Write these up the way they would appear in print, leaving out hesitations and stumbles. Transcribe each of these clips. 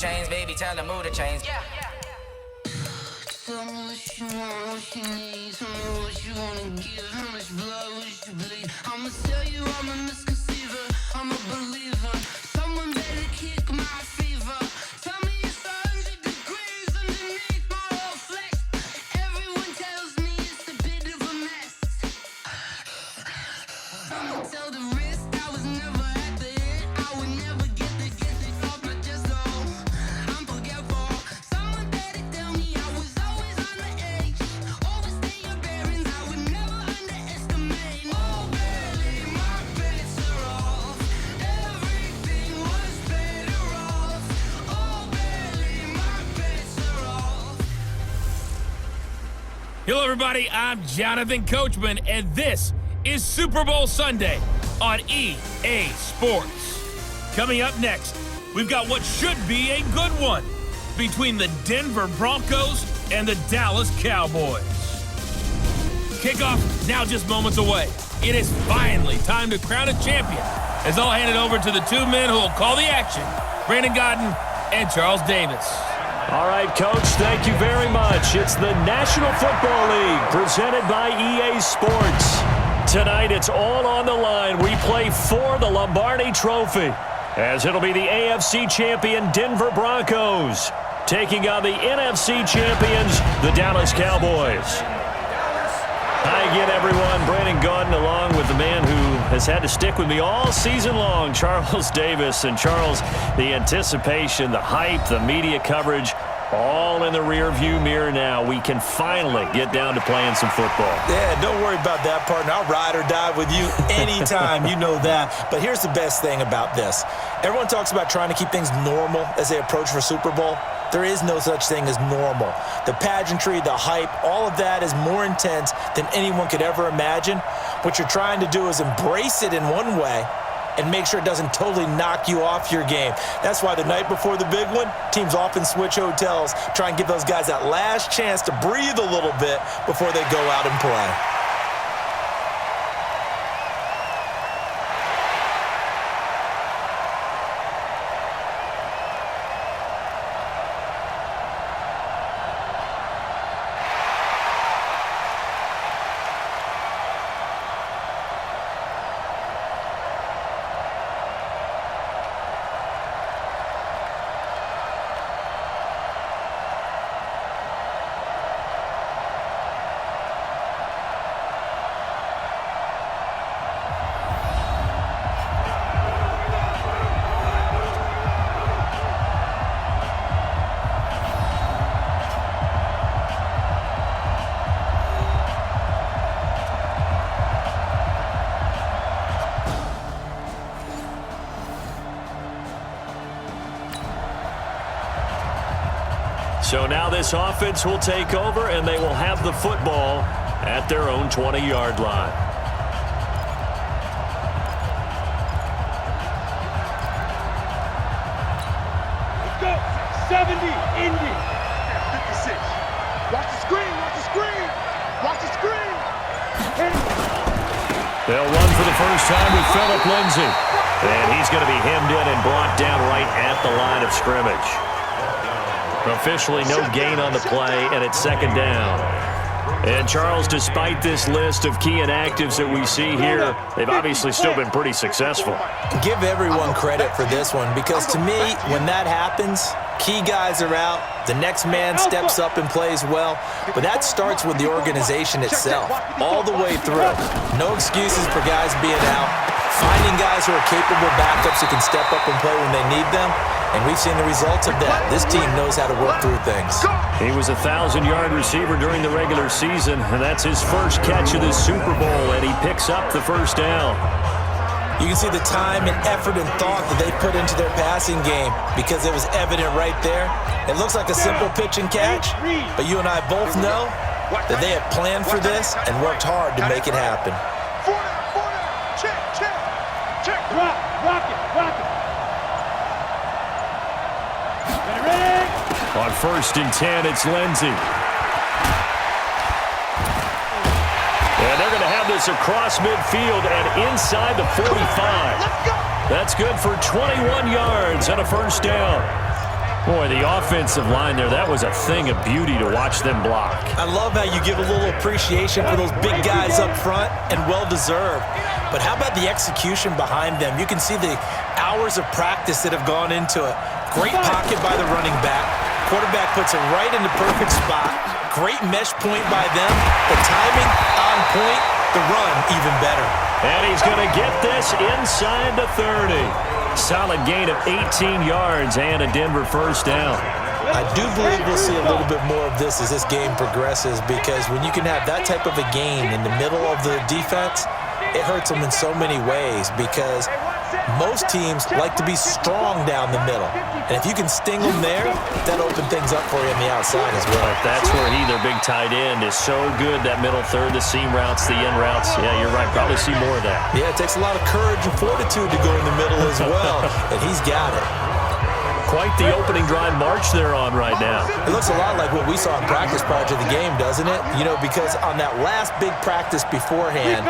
Chains, baby, tell them move the chains. Yeah. Tell me what you want, what you need. Tell me what you wanna give. How much blood would you bleed? I'ma tell you I'm a misconceiver. I'm a believer. Someone better kick my fever. Tell me it's 100 degrees underneath my whole flesh. Everyone tells me it's a bit of a mess. Someone tell the wrist I was never at the end. I would never get the off my chest though. I'm forgetful. Someone better tell me I was always on the edge. Overstay your bearings, I would never underestimate. Oh baby, my bets are off. Everything was better off. Oh baby, my bets are off. Hello, everybody. I'm Jonathan Coachman, and this is Super Bowl Sunday on EA Sports. Coming up next, we've got what should be a good one between the Denver Broncos and the Dallas Cowboys. Kickoff now just moments away. It is finally time to crown a champion, as I'll hand it over to the two men who will call the action, Brandon Godden and Charles Davis. All right, Coach, thank you very much. It's the National Football League presented by EA Sports. Tonight, it's all on the line. We play for the Lombardi Trophy, as it'll be the AFC champion Denver Broncos taking on the NFC champions, the Dallas Cowboys. Hi again, everyone. Brandon Godden along with the man who has had to stick with me all season long, Charles Davis. And Charles, the anticipation, the hype, the media coverage, all in the rearview mirror now. We can finally get down to playing some football. Yeah, don't worry about that, partner. I'll ride or die with you anytime. You know that. But here's the best thing about this. Everyone talks about trying to keep things normal as they approach for Super Bowl. There is no such thing as normal. The pageantry, the hype, all of that is more intense than anyone could ever imagine. What you're trying to do is embrace it in one way and make sure it doesn't totally knock you off your game. That's why the night before the big one, teams often switch hotels, try and give those guys that last chance to breathe a little bit before they go out and play. So now this offense will take over, and they will have the football at their own 20-yard line. Let's go. 70, Indy. 56. Watch the screen, watch the screen. Watch the screen. They'll run for the first time with Phillip Lindsay. And he's going to be hemmed in and brought down right at the line of scrimmage. Officially no gain on the play, and it's second down. And, Charles, despite this list of key inactives that we see here, they've obviously still been pretty successful. Give everyone credit for this one, because to me, when that happens, key guys are out, the next man steps up and plays well, but that starts with the organization itself, all the way through. No excuses for guys being out, finding guys who are capable backups who can step up and play when they need them. And we've seen the results of that. This team knows how to work through things. He was a 1,000-yard receiver during the regular season, and that's his first catch of this Super Bowl, and he picks up the first down. You can see the time and effort and thought that they put into their passing game because it was evident right there. It looks like a simple pitch and catch, but you and I both know that they have planned for this and worked hard to make it happen. Check. Rock it. On 1st and 10, it's Lindsay. And they're going to have this across midfield and inside the 45. That's good for 21 yards and a first down. Boy, the offensive line there, that was a thing of beauty to watch them block. I love how you give a little appreciation for those big guys up front, and well-deserved. But how about the execution behind them? You can see the hours of practice that have gone into it. Great pocket by the running back. Quarterback puts it right in the perfect spot. Great mesh point by them. The timing on point. The run even better. And he's going to get this inside the 30. Solid gain of 18 yards and a Denver first down. I do believe we'll see a little bit more of this as this game progresses, because when you can have that type of a gain in the middle of the defense, it hurts them in so many ways, because most teams like to be strong down the middle. And if you can sting them there, that opens things up for you on the outside as well. That's where their big tight end, is so good. That middle third, the seam routes, the end routes. Yeah, you're right. Probably see more of that. Yeah, it takes a lot of courage and fortitude to go in the middle as well, and he's got it. Quite the opening drive march they're on right now. It looks a lot like what we saw in practice prior to the game, doesn't it? You know, because on that last big practice beforehand,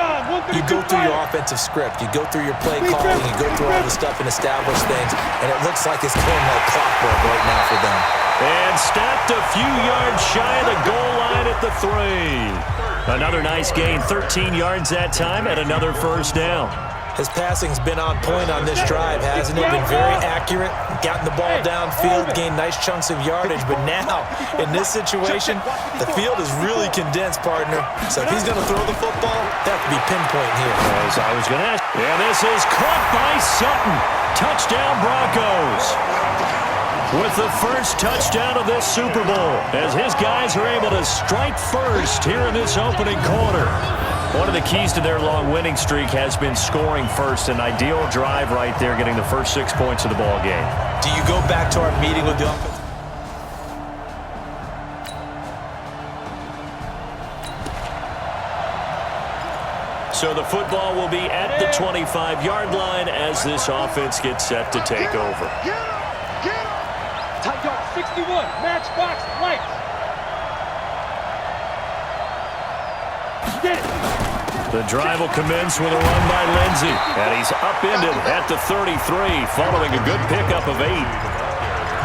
you go through your offensive script, you go through your play calling, you go through all the stuff and establish things, and it looks like it's going like clockwork right now for them. And stopped a few yards shy of the goal line at the 3. Another nice gain, 13 yards that time, and another first down. His passing's been on point on this drive, hasn't it? Been very accurate, gotten the ball downfield, gained nice chunks of yardage. But now, in this situation, the field is really condensed, partner. So if he's going to throw the football, that could be pinpoint here. As I was going to ask. And this is caught by Sutton. Touchdown, Broncos. With the first touchdown of this Super Bowl, as his guys are able to strike first here in this opening quarter. One of the keys to their long winning streak has been scoring first. An ideal drive right there, getting the first 6 points of the ball game. Do you go back to our meeting with the offense? So the football will be at the 25-yard line as this offense gets set to take over. Get him! Get him! Tight yard 61, matchbox lights. Get it! The drive will commence with a run by Lindsey. And he's upended at the 33, following a good pickup of 8.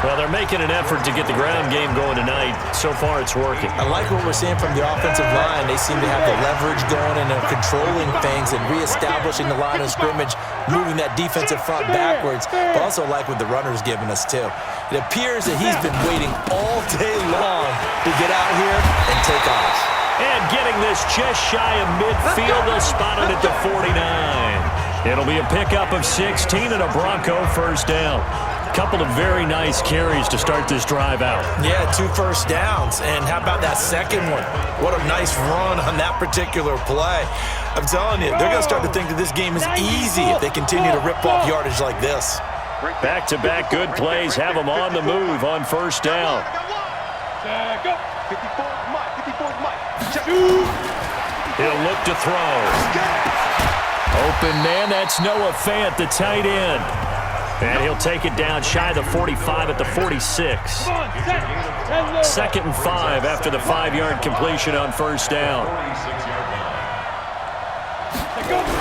Well, they're making an effort to get the ground game going tonight. So far, it's working. I like what we're seeing from the offensive line. They seem to have the leverage going and are controlling things and reestablishing the line of scrimmage, moving that defensive front backwards. But also like what the runner's giving us, too. It appears that he's been waiting all day long to get out here and take off. And getting this just shy of midfield, they'll spot it at the 49. It'll be a pickup of 16 and a Bronco first down. Couple of very nice carries to start this drive out. Yeah, 2 first downs. And how about that second one? What a nice run on that particular play. I'm telling you, they're going to start to think that this game is easy if they continue to rip off yardage like this. Back-to-back good plays have them on the move on first down. Go. 54 Mike. 54 Mike. He'll look to throw. Open man, that's Noah Fant, the tight end. And he'll take it down shy of the 45 at the 46. Second and 5 after the 5-yard completion on first down.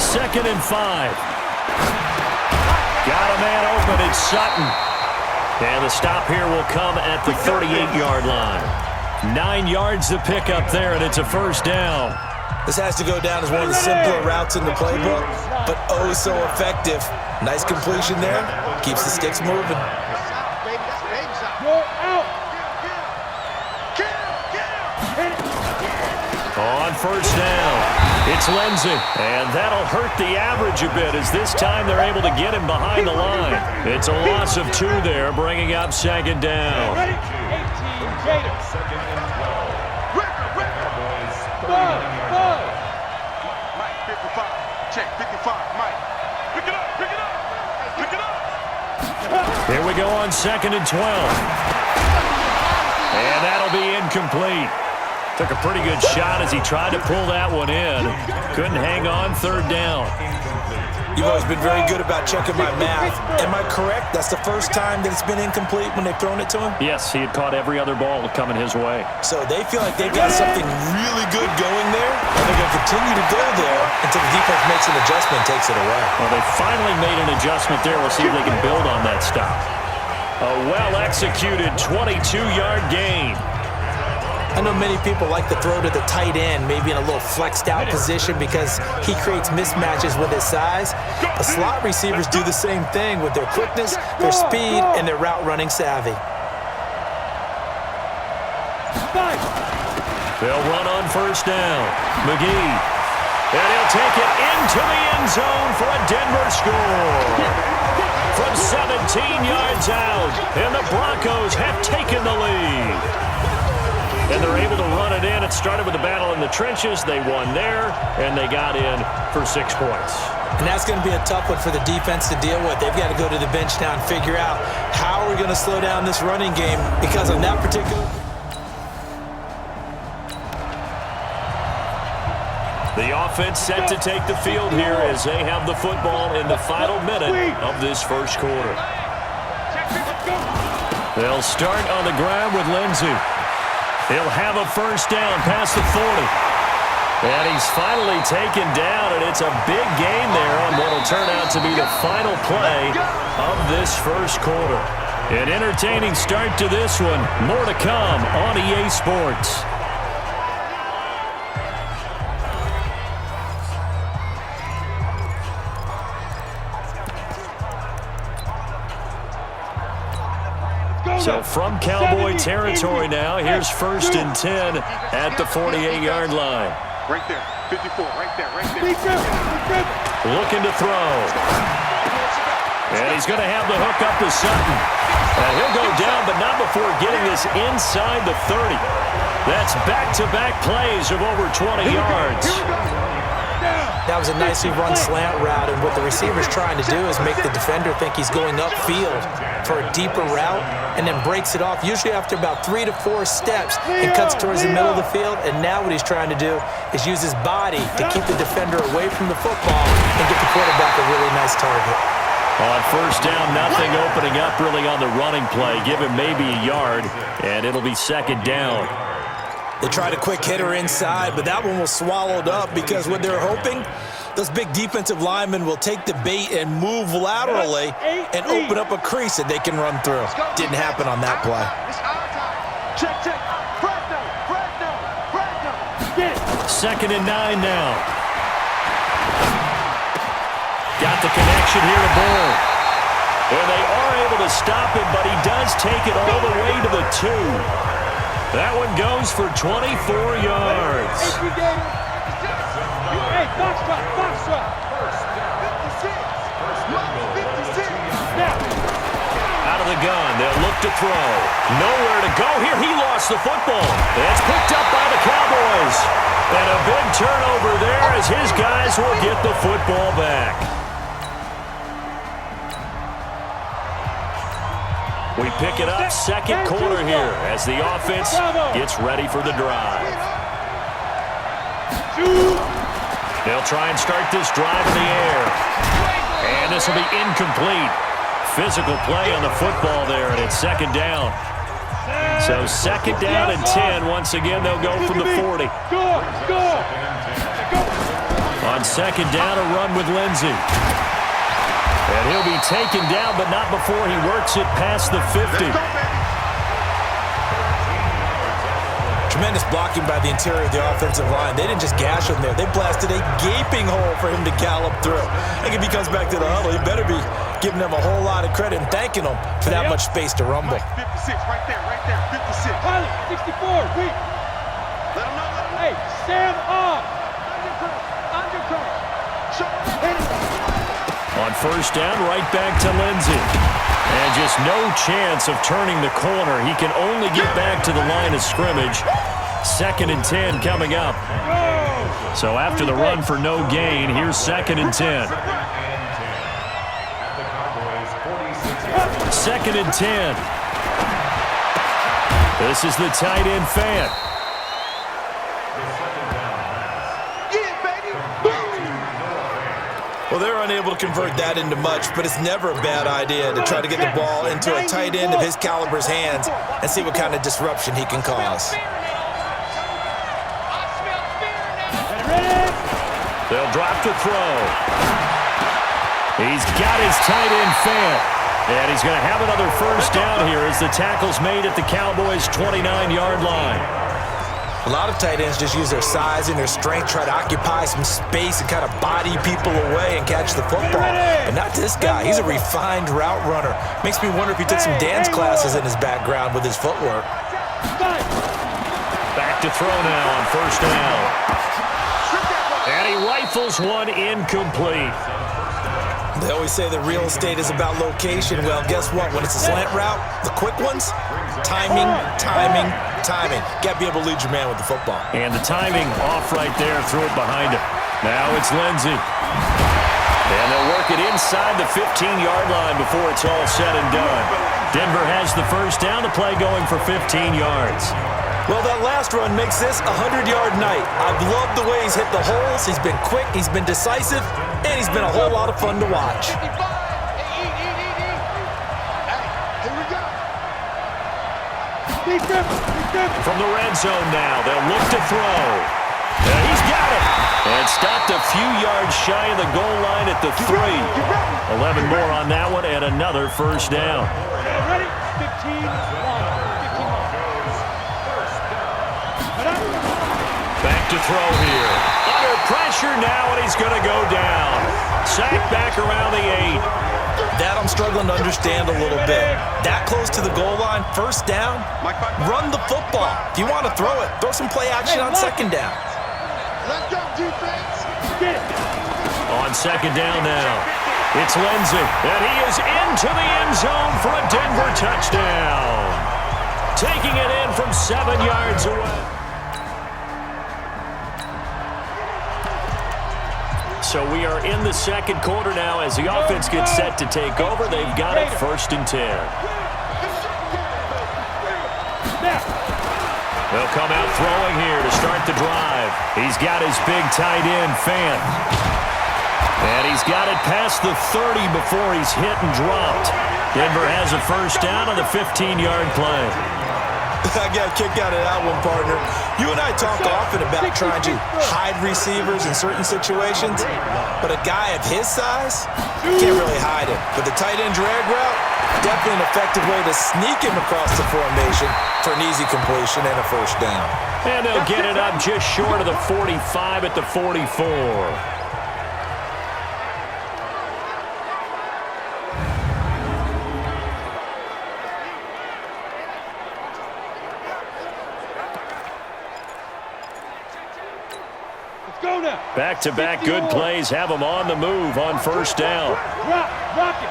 Second and 5. Got a man open, it's Sutton. And the stop here will come at the 38-yard line. 9 yards to pick up there, and it's a first down. This has to go down as one of the simpler routes in the playbook, but oh so effective. Nice completion there. Keeps the sticks moving. On first down, it's Lindsey. And that'll hurt the average a bit, as this time they're able to get him behind the line. It's a loss of 2 there, bringing up second down. Ready? 18 Gators. Mike, 55. Check, 55. Mike. Pick it up, pick it up. Pick it up. Here we go on second and 12. And that'll be incomplete. Took a pretty good shot as he tried to pull that one in. Couldn't hang on, third down. You've always been very good about checking my math. Am I correct? That's the first time that it's been incomplete when they've thrown it to him? Yes, he had caught every other ball coming his way. So they feel like they've got something really good going there, and they're going to continue to go there until the defense makes an adjustment and takes it away. Well, they finally made an adjustment there. We'll see if they can build on that stop. A well-executed 22-yard gain. I know many people like to throw to the tight end, maybe in a little flexed out position because he creates mismatches with his size. But slot receivers do the same thing with their quickness, their speed, and their route running savvy. They'll run on first down. McGee. And he'll take it into the end zone for a Denver score. From 17 yards out, and the Broncos have taken the lead. And they're able to run it in. It started with a battle in the trenches. They won there, and they got in for 6 points. And that's going to be a tough one for the defense to deal with. They've got to go to the bench now and figure out how are we going to slow down this running game because on that particular... The offense set to take the field here as they have the football in the final minute of this first quarter. They'll start on the ground with Lindsey. He'll have a first down past the 40. And he's finally taken down, and it's a big gain there on what will turn out to be the final play of this first quarter. An entertaining start to this one. More to come on EA Sports. So from Cowboy territory now, here's 1st and 10 at the 48-yard line. Right there, 54, right there. Looking to throw. And he's going to have the hook up to Sutton. And he'll go down, but not before getting this inside the 30. That's back-to-back plays of over 20 yards. That was a nicely run slant route, and what the receiver's trying to do is make the defender think he's going upfield for a deeper route and then breaks it off, usually after about 3 to 4 steps, and cuts towards the middle of the field. And now what he's trying to do is use his body to keep the defender away from the football and get the quarterback a really nice target. On first down, nothing opening up really on the running play. Give him maybe a yard, and it'll be 2nd down. They tried a quick hitter inside, but that one was swallowed up because what they're hoping, those big defensive linemen will take the bait and move laterally and open up a crease that they can run through. Didn't happen on that play. Check. Get it. 2nd and 9 now. Got the connection here to Bull. And they are able to stop him, but he does take it all the way to the 2. That one goes for 24 yards. Hey, box drop. Out of the gun, they'll look to throw. Nowhere to go here. He lost the football. It's picked up by the Cowboys. And a big turnover there as his guys will get the football back. We pick it up 2nd quarter here as the offense gets ready for the drive. They'll try and start this drive in the air. And this will be incomplete. Physical play on the football there, and it's 2nd down. So 2nd down and 10. Once again, they'll go from the 40. On 2nd down, a run with Lindsey. And he'll be taken down, but not before he works it past the 50. Tremendous blocking by the interior of the offensive line. They didn't just gash him there. They blasted a gaping hole for him to gallop through. I think if he comes back to the huddle, he better be giving them a whole lot of credit and thanking them for that much space to rumble. 56, right there, 56. Pilot, 64, wait. Let him know. Hey, stand up. Undercut. On first down, right back to Lindsey. And just no chance of turning the corner. He can only get back to the line of scrimmage. 2nd and 10 coming up. So after the run for no gain, here's 2nd and 10. 2nd and 10. This is the tight end Fant. Well, they're unable to convert that into much, but it's never a bad idea to try to get the ball into a tight end of his caliber's hands and see what kind of disruption he can cause. They'll drop to throw. He's got his tight end Fant. And he's going to have another first down here as the tackle's made at the Cowboys' 29-yard line. A lot of tight ends just use their size and their strength, try to occupy some space and kind of body people away and catch the football. But not this guy. He's a refined route runner. Makes me wonder if he took some dance classes in his background with his footwork. Back to throw now on first down. And he rifles one incomplete. They always say that real estate is about location. Well, guess what? When it's a slant route, the quick ones, timing, timing, timing. Got to be able to lead your man with the football. And the timing off right there. Threw it behind him. Now it's Lindsey. And they'll work it inside the 15-yard line before it's all said and done. Denver has the first down. The play going for 15 yards. Well, that last run makes this a 100-yard night. I've loved the way he's hit the holes. He's been quick, he's been decisive, and he's been a whole lot of fun to watch. Hey, here we go. From the red zone now, they'll look to throw. And he's got it. And stopped a few yards shy of the goal line at the 3. 11 more on that one and another first down. Ready? 15. Back to throw here. Under pressure now, and he's going to go down. Sacked back around the 8. That I'm struggling to understand a little bit. That close to the goal line, first down, run the football. If you want to throw it, throw some play action on second down. Let's go, defense. On second down now, it's Lindsey, and he is into the end zone for a Denver touchdown. Taking it in from 7 yards away. So we are in the second quarter now as the offense gets set to take over. They've got it 1st and 10. They'll come out throwing here to start the drive. He's got his big tight end, Fant. And he's got it past the 30 before he's hit and dropped. Denver has a first down on the 15-yard play. I got a kick out of that one, partner. You and I talk often about trying to hide receivers in certain situations, but a guy of his size can't really hide him. But the tight end drag route, definitely an effective way to sneak him across the formation for an easy completion and a first down. And they'll get it up just short of the 45 at the 44. Back-to-back good plays have them on the move on first down. Rock it.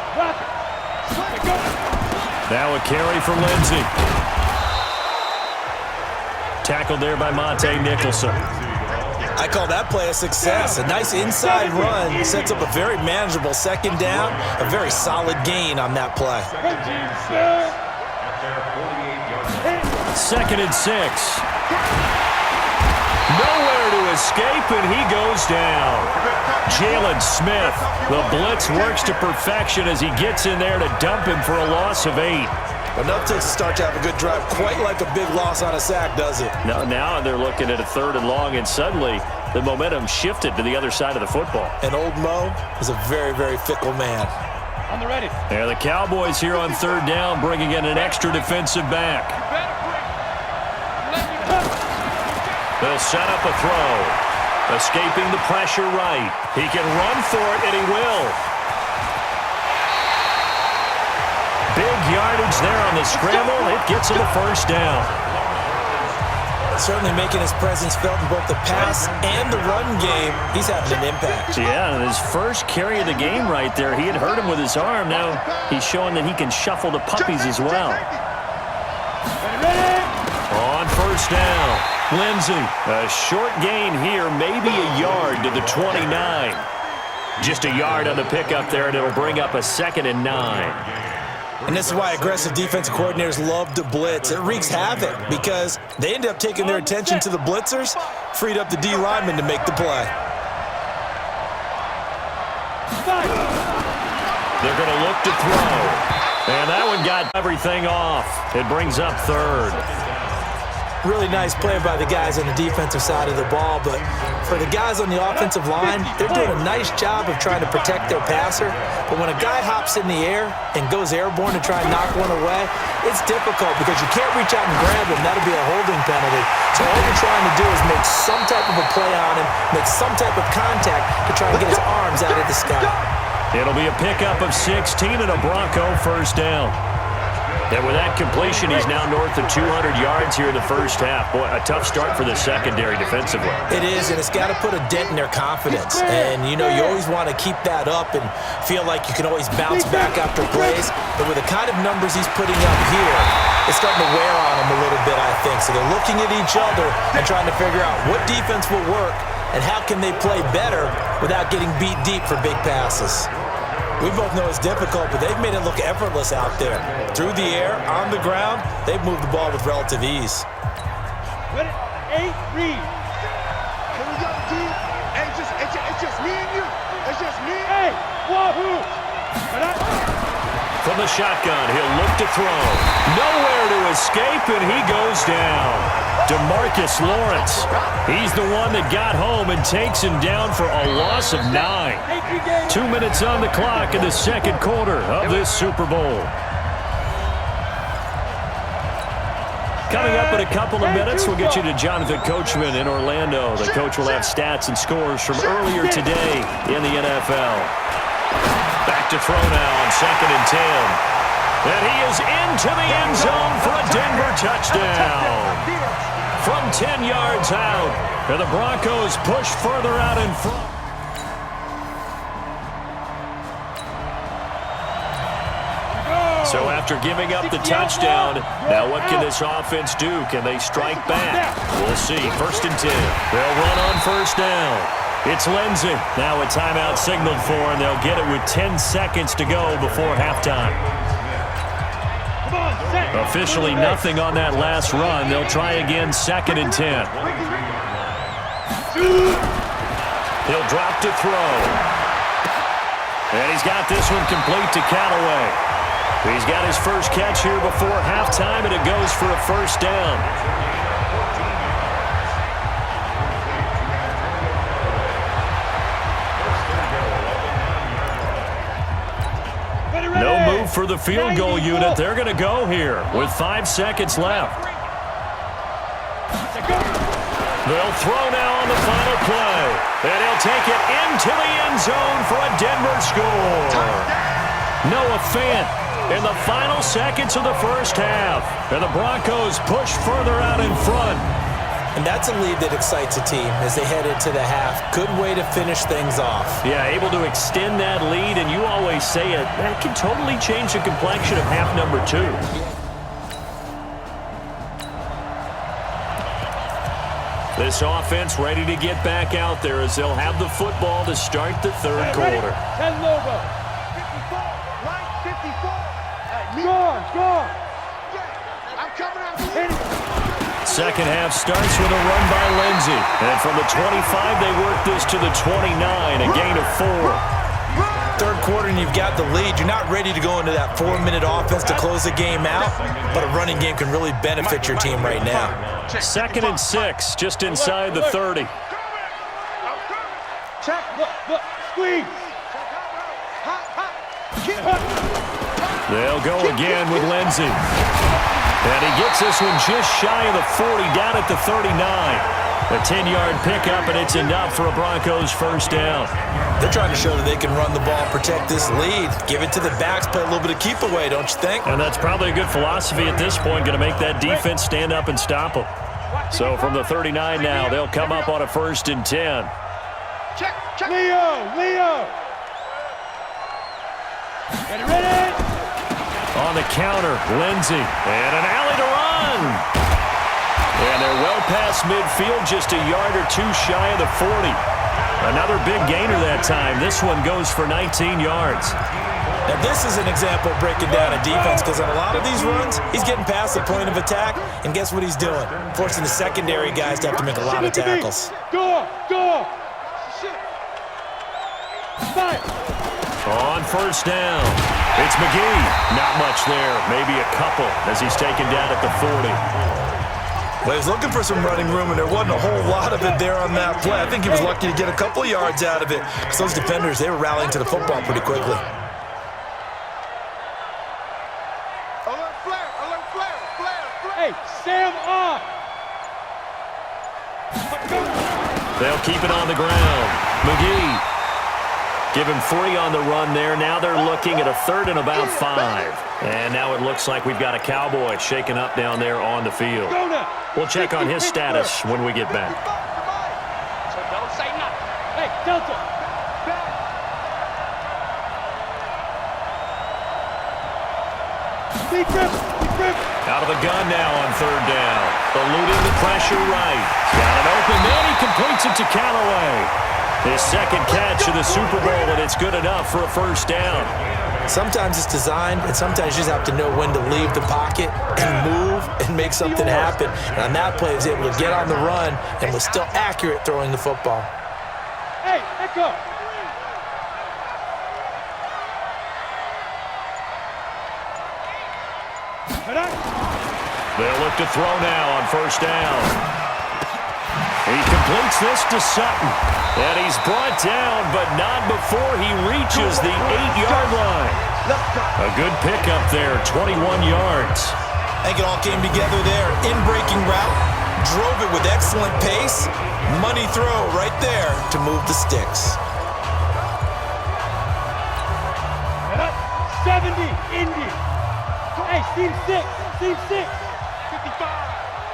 Now a carry from Lindsey. Tackled there by Monte Nicholson. I call that play a success. A nice inside run sets up a very manageable second down. A very solid gain on that play. 2nd and 6. Nowhere to escape, and he goes down. Jalen Smith, the blitz works to perfection as he gets in there to dump him for a loss of 8. Enough to start to have a good drive, quite like a big loss on a sack, does it? No, now they're looking at a 3rd and long, and suddenly the momentum shifted to the other side of the football. And old Mo is a very, very fickle man. On the ready. There the Cowboys here on 3rd down, bringing in an extra defensive back. They'll set up a throw. Escaping the pressure right. He can run for it, and he will. Big yardage there on the scramble. It gets him a first down. Certainly making his presence felt in both the pass and the run game. He's having an impact. Yeah, and his first carry of the game right there, he had hurt him with his arm. Now he's showing that he can shuffle the puppies as well. On first down, Lindsey, a short gain here, maybe a yard to the 29. Just a yard on the pickup there, and it'll bring up a 2nd and 9. And this is why aggressive defensive coordinators love to blitz. It wreaks havoc because they end up taking their attention to the blitzers, freed up the D lineman to make the play. They're going to look to throw. And that one got everything off. It brings up 3rd. Really nice play by the guys on the defensive side of the ball, but for the guys on the offensive line, they're doing a nice job of trying to protect their passer. But when a guy hops in the air and goes airborne to try and knock one away, it's difficult because you can't reach out and grab him. That'll be a holding penalty. So all you're trying to do is make some type of a play on him, make some type of contact to try and get his arms out of the sky. It'll be a pickup of 16 and a Bronco first down. And with that completion, he's now north of 200 yards here in the first half. Boy, a tough start for the secondary defensively. It is, and it's got to put a dent in their confidence. And, you know, you always want to keep that up and feel like you can always bounce back after plays. But with the kind of numbers he's putting up here, it's starting to wear on them a little bit, I think. So they're looking at each other and trying to figure out what defense will work and how can they play better without getting beat deep for big passes. We both know it's difficult, but they've made it look effortless out there. Through the air, on the ground, they've moved the ball with relative ease. Ready? 8, read. Here we go, team. Hey, it's just me and you. It's just me. Hey, wahoo! From the shotgun, he'll look to throw. Nowhere to escape, and he goes down. DeMarcus Lawrence. He's the one that got home and takes him down for a loss of 9. 2 minutes on the clock in the second quarter of this Super Bowl. Coming up in a couple of minutes, we'll get you to Jonathan Coachman in Orlando. The coach will have stats and scores from earlier today in the NFL. Back to throw now on 2nd and 10. And he is into the end zone for a Denver touchdown. From 10 yards out, and the Broncos push further out in front. So after giving up the touchdown, now what can this offense do? Can they strike back? We'll see. 1st and 10. They'll run on 1st down. It's Lindsey. Now a timeout signaled for, and they'll get it with 10 seconds to go before halftime. Officially nothing on that last run. They'll try again 2nd and 10. He'll drop to throw. And he's got this one complete to Callaway. He's got his first catch here before halftime, and it goes for a 1st down. No move for the field goal unit. They're going to go here with 5 seconds left. They'll throw now on the final play. And he'll take it into the end zone for a Denver score. Noah Fant in the final seconds of the first half. And the Broncos push further out in front. And that's a lead that excites a team as they head into the half. Good way to finish things off. Yeah, able to extend that lead, and you always say it, that can totally change the complexion of half number 2. This offense ready to get back out there as they'll have the football to start the 3rd quarter. 10 logo. 54, right? 54. Gone. I'm coming out. Second half starts with a run by Lindsey. And from the 25, they work this to the 29, a gain of 4. 3rd quarter and you've got the lead. You're not ready to go into that 4-minute offense to close the game out, but a running game can really benefit your team right now. 2nd and 6, just inside the 30. Check. Look. Squeeze. They'll go again with Lindsey. And he gets this one just shy of the 40, down at the 39. A 10-yard pickup, and it's enough for a Broncos 1st down. They're trying to show that they can run the ball, protect this lead, give it to the backs, play a little bit of keep away, don't you think? And that's probably a good philosophy at this point, going to make that defense stand up and stop them. So from the 39 now, they'll come up on a 1st and 10. Check. Leo. Get ready. On the counter, Lindsey. And an alley to run. And they're well past midfield, just a yard or 2 shy of the 40. Another big gainer that time. This one goes for 19 yards. Now, this is an example of breaking down a defense because on a lot of these runs, he's getting past the point of attack, and guess what he's doing? Forcing the secondary guys to have to make a lot of tackles. Go. Fight. On 1st down, it's McGee. Not much there, maybe a couple as he's taken down at the 40. Well, he was looking for some running room, and there wasn't a whole lot of it there on that play. I think he was lucky to get a couple of yards out of it because those defenders, they were rallying to the football pretty quickly. Alert flare, alert flare, flare, flare. Hey, Sam off. They'll keep it on the ground. McGee. Give him 3 on the run there. Now they're looking at a 3rd and about 5. And now it looks like we've got a Cowboy shaken up down there on the field. We'll check on his status when we get back. So don't say nothing. Hey, Delta. Deep grip. Out of the gun now on 3rd down. Eluding the pressure right. Got it open. Then he completes it to Callaway. His 2nd catch of the Super Bowl, and it's good enough for a 1st down. Sometimes it's designed, and sometimes you just have to know when to leave the pocket and move and make something happen. And on that play, he was able to get on the run and was still accurate throwing the football. Hey, Echo. They'll look to throw now on 1st down. He completes this to Sutton. And he's brought down, but not before he reaches the 8-yard line. A good pickup there, 21 yards. I think it all came together there. In-breaking route, drove it with excellent pace. Money throw right there to move the sticks. 70, Indy. Hey, team 6. 55.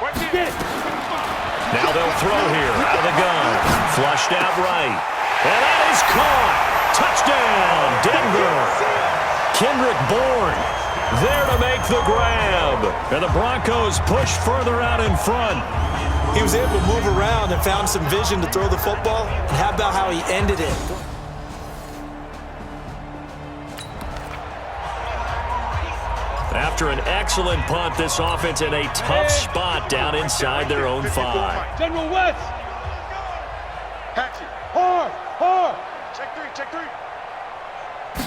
Right there. Get it. 55. Now they'll throw here, out of the gun. Flushed out right. And that is caught. Touchdown, Denver. Kendrick Bourne there to make the grab. And the Broncos push further out in front. He was able to move around and found some vision to throw the football. And how about how he ended it? After an excellent punt, this offense in a tough spot down inside their own 5. General West. Hatchet. Hard. Check 3, check 3.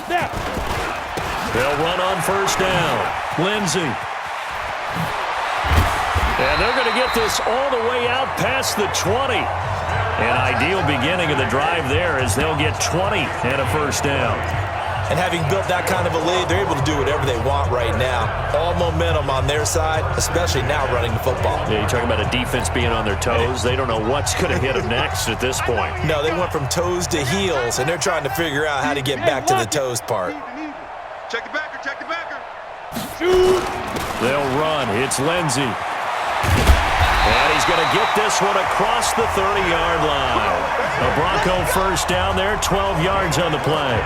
Snap. They'll run on 1st down. Lindsey. And they're going to get this all the way out past the 20. An ideal beginning of the drive there as they'll get 20 and a 1st down. And having built that kind of a lead, they're able to do whatever they want right now. All momentum on their side, especially now running the football. Yeah, you're talking about a defense being on their toes. They don't know what's going to hit them next at this point. No, they went from toes to heels, and they're trying to figure out how to get back to the toes part. Check the backer, check the backer. Shoot. They'll run. It's Lindsey. And he's going to get this one across the 30-yard line. A Bronco 1st down there, 12 yards on the play.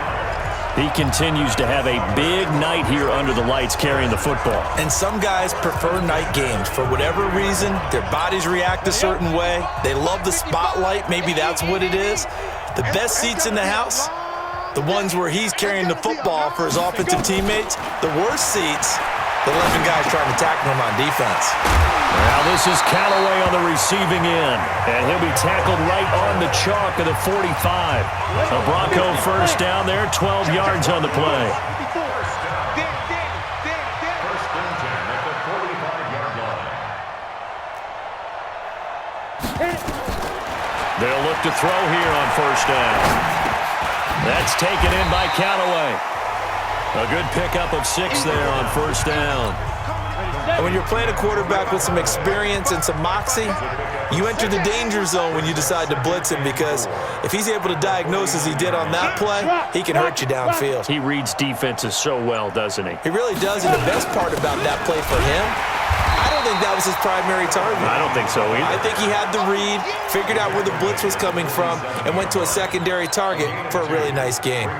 He continues to have a big night here under the lights carrying the football. And some guys prefer night games. For whatever reason, their bodies react a certain way. They love the spotlight. Maybe that's what it is. The best seats in the house, the ones where he's carrying the football for his offensive teammates. The worst seats, the 11 guys trying to tackle him on defense. Now this is Callaway on the receiving end, and he'll be tackled right on the chalk of the 45. A Bronco 1st down there, 12 yards on the play. They'll look to throw here on 1st down. That's taken in by Callaway. A good pickup of 6 there on 1st down. And when you're playing a quarterback with some experience and some moxie, you enter the danger zone when you decide to blitz him, because if he's able to diagnose as he did on that play, he can hurt you downfield. He reads defenses so well, doesn't he? He really does, and the best part about that play for him, I don't think that was his primary target. I don't think so either. I think he had the read, figured out where the blitz was coming from, and went to a secondary target for a really nice gain.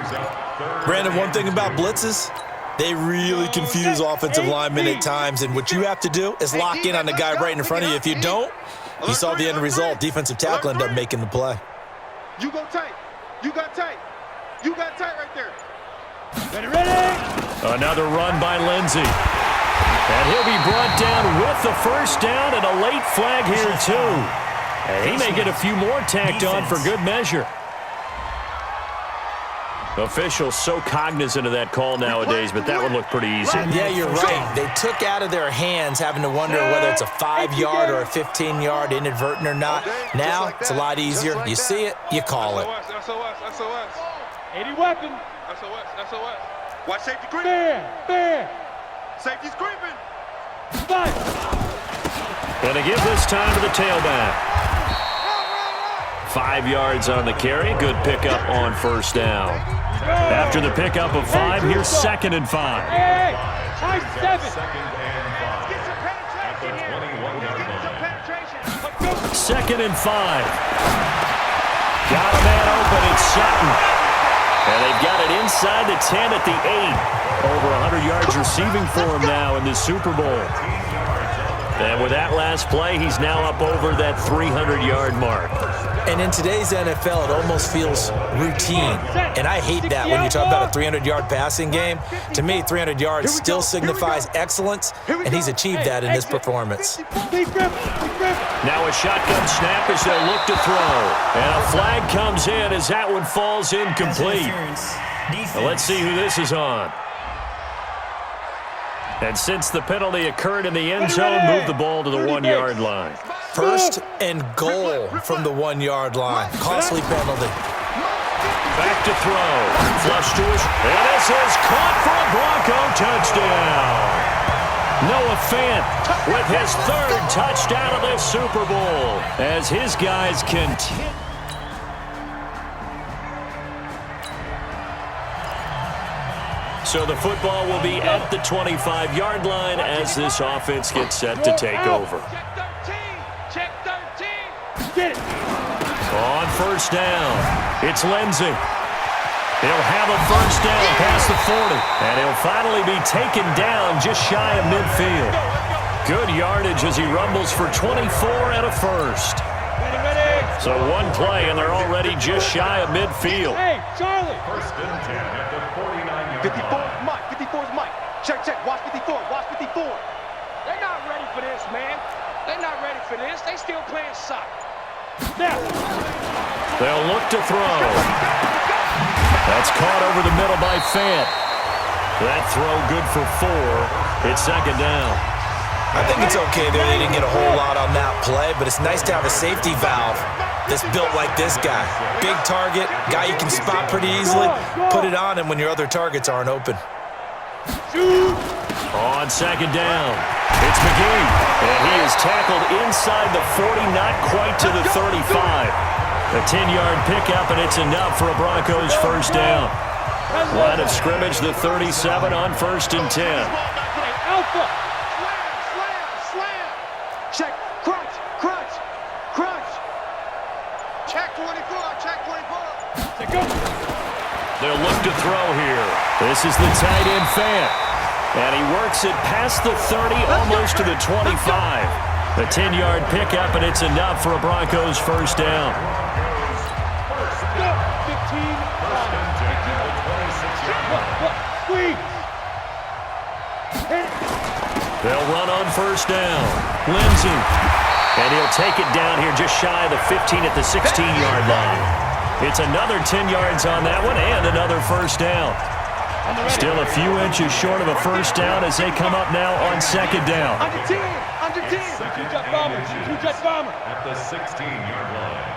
Brandon, one thing about blitzes, they really confuse offensive linemen at times, and what you have to do is lock in on the guy right in front of you. If you don't, you saw the end result. Defensive tackle ended up making the play. You go tight. You got tight. You got tight right there. Ready. Another run by Lindsey. And he'll be brought down with the 1st down and a late flag here too. And he may get a few more tacked on for good measure. Officials so cognizant of that call nowadays, but that one looked pretty easy. Yeah, you're right. They took out of their hands having to wonder whether it's a 5-yard or a 15-yard, inadvertent or not. Now, it's a lot easier. You see it, you call it. SOS. 80 weapon. SOS. Watch safety creep. Fair. Safety's creeping. Fight. Going to give this time to the tailback. 5 yards on the carry. Good pickup on first down. After the pickup of 5, here's 2nd and 5. Hey, high 7. Second and 5. Got a man open. It's Sutton. And they've got it inside the 10 at the 8. Over 100 yards receiving for him now in the Super Bowl. And with that last play, he's now up over that 300-yard mark. And in today's NFL, it almost feels routine. And I hate that when you talk about a 300-yard passing game. To me, 300 yards still signifies excellence, and he's achieved that in this performance. Now a shotgun snap as they'll look to throw. And a flag comes in as that one falls incomplete. Well, let's see who this is on. And since the penalty occurred in the end zone, move the ball to the 1-yard line. First and goal from the 1-yard line. Costly penalty. Back to throw. Flush to his. And this is caught for a Bronco touchdown. Noah Fant with his 3rd touchdown of this Super Bowl as his guys continue. So the football will be at the 25-yard line as this offense gets set to take over. Check 13. Get it. On first down, it's Lindsey. He'll have a first down past the 40, and he'll finally be taken down just shy of midfield. Good yardage as he rumbles for 24 and a first. Ready. So one play, and they're already just shy of midfield. Hey, Charlie. 54's Mike. 54's Mike. Check. Watch 54. They're not ready for this, man. They're not ready for this. They still playing soccer. Now. They'll look to throw. That's caught over the middle by Fant. That throw good for 4. It's 2nd down. I think it's okay there. They didn't get a whole lot on that play, but it's nice to have a safety valve that's built like this guy. Big target, guy you can spot pretty easily. Put it on him when your other targets aren't open. On 2nd down, it's McGee. And he is tackled inside the 40, not quite to the 35. A 10-yard pickup, and it's enough for a Broncos first down. Line of scrimmage, the 37 on 1st and 10. Alpha. Slam. Check. Crunch. Check 24. They'll look to throw here. This is the tight end Fant. And he works it past the 30, almost to the 25. A 10-yard pickup, and it's enough for a Broncos first down. 15. They'll run on first down. Lindsey. And he'll take it down here just shy of the 15 at the 16-yard line. It's another 10 yards on that one and another first down. Still a few inches short of a first down as they come up now on 2nd down. Under 10. Two-jet bomber. At the 16-yard line.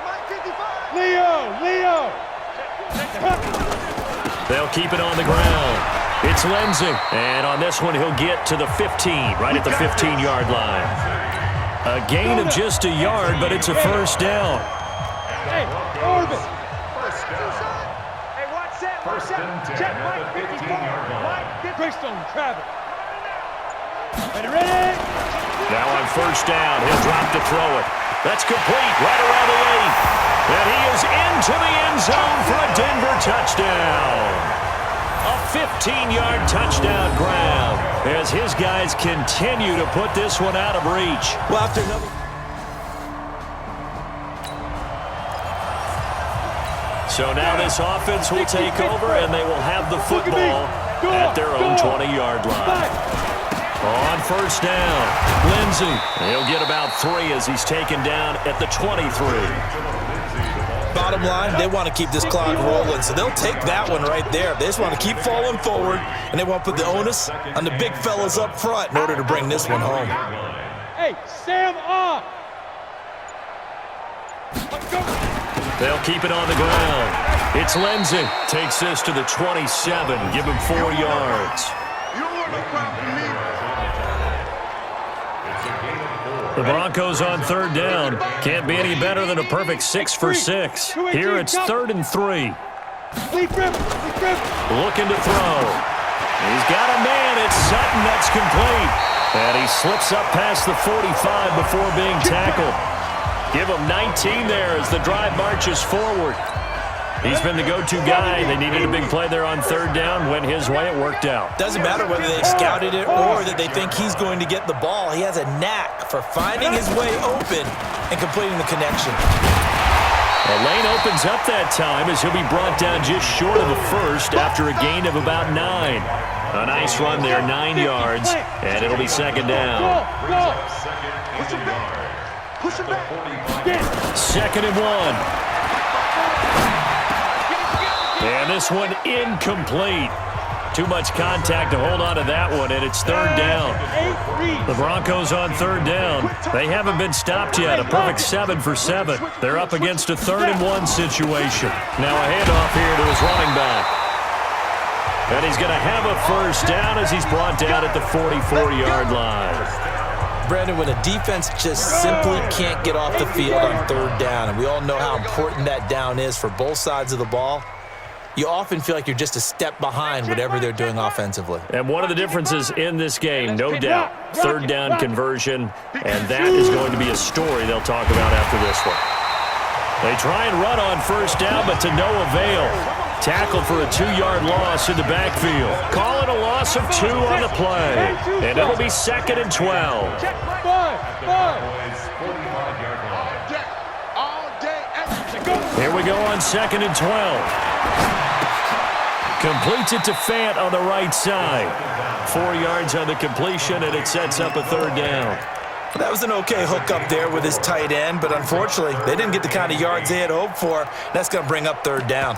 Mike 55. Leo. They'll keep it on the ground. It's Lindsey. And on this one, he'll get to the 15, right at the 15-yard line. A gain of just a yard, but it's a first down. Hey, Orbit. Hey, watch that. First and 10 Check at the Mike 54. 15-yard line. Mike 54. Greystone, Travis. Ready. Now on first down, he'll drop to throw it. That's complete right around the 8. And he is into the end zone for a Denver touchdown. A 15-yard touchdown grab as his guys continue to put this one out of reach. Well, after another... So now this offense will take over, and they will have the football at their own 20-yard line. On first down, Lindsey. He'll get about 3 as he's taken down at the 23. bottom line, they want to keep this clock rolling, so they'll take that one right there. They just want to keep falling forward, and they want to put the onus on the big fellas up front in order to bring this one home. Hey, Sam on. Let's go. They'll keep it on the ground. It's Lindsey. Takes this to the 27. Give him 4 yards. You want to crowd for me? The Broncos on 3rd down. Can't be any better than a perfect 6 for 6. Here it's 3rd and 3. Looking to throw. He's got a man. It's Sutton. That's complete. And he slips up past the 45 before being tackled. Give him 19 there as the drive marches forward. He's been the go-to guy. They needed a big play there on 3rd down. Went his way. It worked out. Doesn't matter whether they scouted it or that they think he's going to get the ball. He has a knack for finding his way open and completing the connection. The lane opens up that time as he'll be brought down just short of a first after a gain of about 9. A nice run there, 9 yards, and it'll be 2nd down. Push it back. Push it back. 2nd and 1. And this one incomplete. Too much contact to hold on to that one, and it's 3rd down. The Broncos on 3rd down. They haven't been stopped yet. A perfect 7 for 7. They're up against a 3rd and 1 situation. Now a handoff here to his running back. And he's going to have a first down as he's brought down at the 44-yard line. Brandon, when a defense just simply can't get off the field on 3rd down, and we all know how important that down is for both sides of the ball, you often feel like you're just a step behind whatever they're doing offensively. And one of the differences in this game, no doubt, 3rd down conversion, and that is going to be a story they'll talk about after this one. They try and run on 1st down, but to no avail. Tackled for a 2-yard loss in the backfield. Call it a loss of 2 on the play. And it'll be 2nd and 12. Here we go on 2nd and 12. Completes it to Fant on the right side. 4 yards on the completion, and it sets up a 3rd down. That was an okay hook up there with his tight end, but unfortunately, they didn't get the kind of yards they had hoped for. That's going to bring up 3rd down.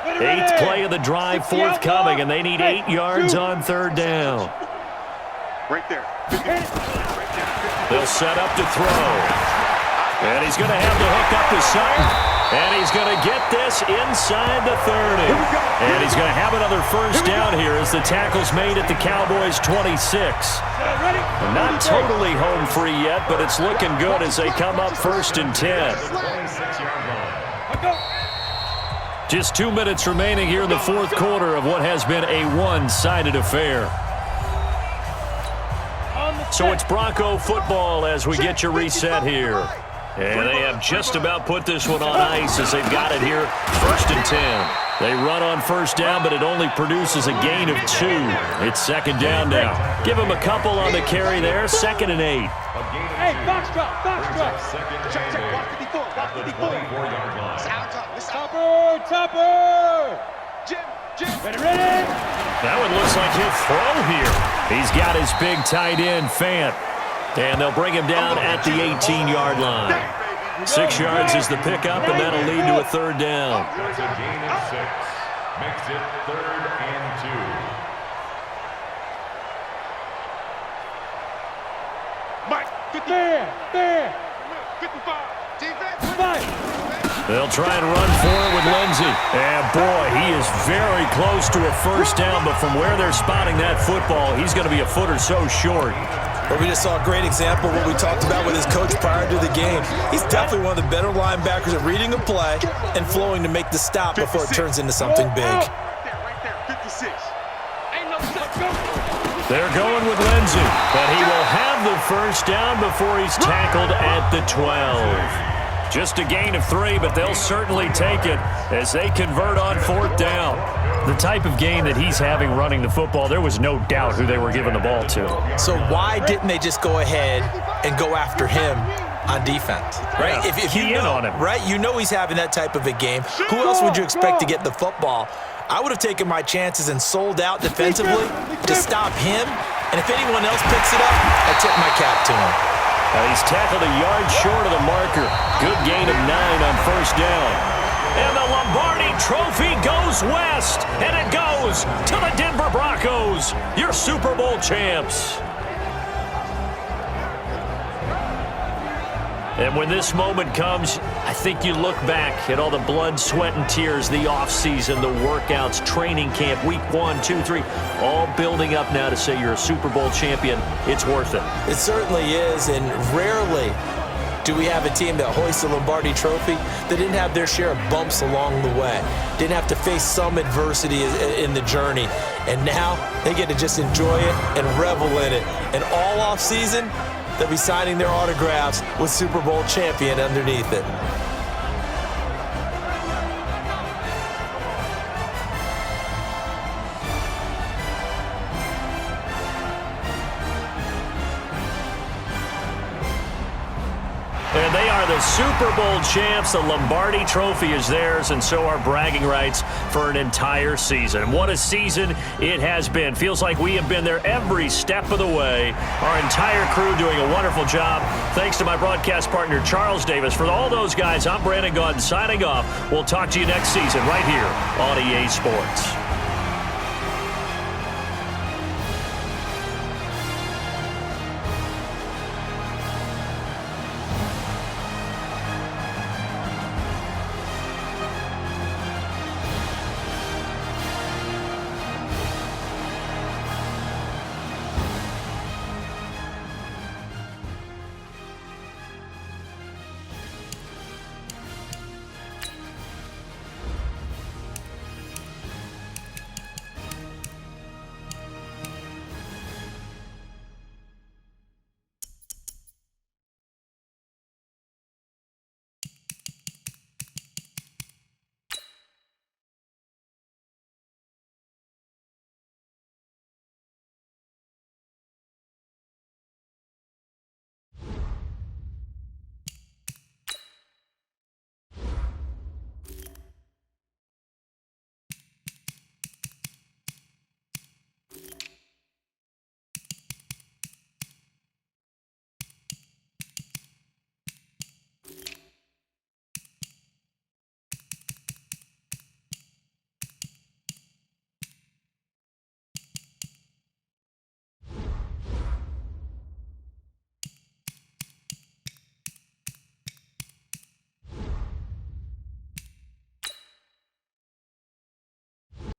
8th play of the drive forthcoming, and they need 8 yards on 3rd down. Right there. They'll set up to throw. And he's going to have the hook up to Sutton. And he's going to get this inside the 30. And he's going to have another first down here as the tackle's made at the Cowboys' 26. Not totally home free yet, but it's looking good as they come up 1st and 10. Just 2 minutes remaining here in the 4th quarter of what has been a one-sided affair. So it's Bronco football as we get your reset here. And they have just about put this one on ice as they've got it here, 1st and 10. They run on 1st down, but it only produces a gain of 2. It's 2nd down now. Give them a couple on the carry there, 2nd and 8. Hey, box drop. Check. Watch the default. Topper. Jim. Ready. That one looks like he'll throw here. He's got his big tight end, Fant. And they'll bring him down at the 18-yard line. 6 yards is the pickup, and that'll lead to a 3rd down. There's a gain of 6. Makes it 3rd and 2. Mike, There. 55. Defense. They'll try and run for it with Lindsey. And, boy, he is very close to a first down, but from where they're spotting that football, he's going to be a foot or so short. Well, we just saw a great example of what we talked about with his coach prior to the game. He's definitely one of the better linebackers at reading a play and flowing to make the stop before it turns into something big. Right there, 56. Ain't no They're going with Lindsey, but he will have the first down before he's tackled at the 12. Just a gain of 3, but they'll certainly take it as they convert on 4th down. The type of game that he's having running the football, there was no doubt who they were giving the ball to. So why didn't they just go ahead and go after him on defense? Right? Yeah, if you know, on him. right? You know he's having that type of a game. Who else would you expect to get the football? I would have taken my chances and sold out defensively to stop him. And if anyone else picks it up, I tip my cap to him. He's tackled a yard short of the marker. Good gain of 9 on first down. And the Lombardi Trophy goes west, and it goes to the Denver Broncos, your Super Bowl champs. And when this moment comes, I think you look back at all the blood, sweat, and tears, the offseason, the workouts, training camp, week 1, 2, 3, all building up now to say you're a Super Bowl champion. It's worth it. It certainly is, and rarely do we have a team that hoists a Lombardi Trophy that didn't have their share of bumps along the way, didn't have to face some adversity in the journey, and now they get to just enjoy it and revel in it. And all offseason, they'll be signing their autographs with Super Bowl champion underneath it. And they are the Super Bowl champs. The Lombardi Trophy is theirs, and so are bragging rights for an entire season. What a season it has been. Feels like we have been there every step of the way. Our entire crew doing a wonderful job. Thanks to my broadcast partner, Charles Davis. For all those guys, I'm Brandon Gaudin signing off. We'll talk to you next season right here on EA Sports.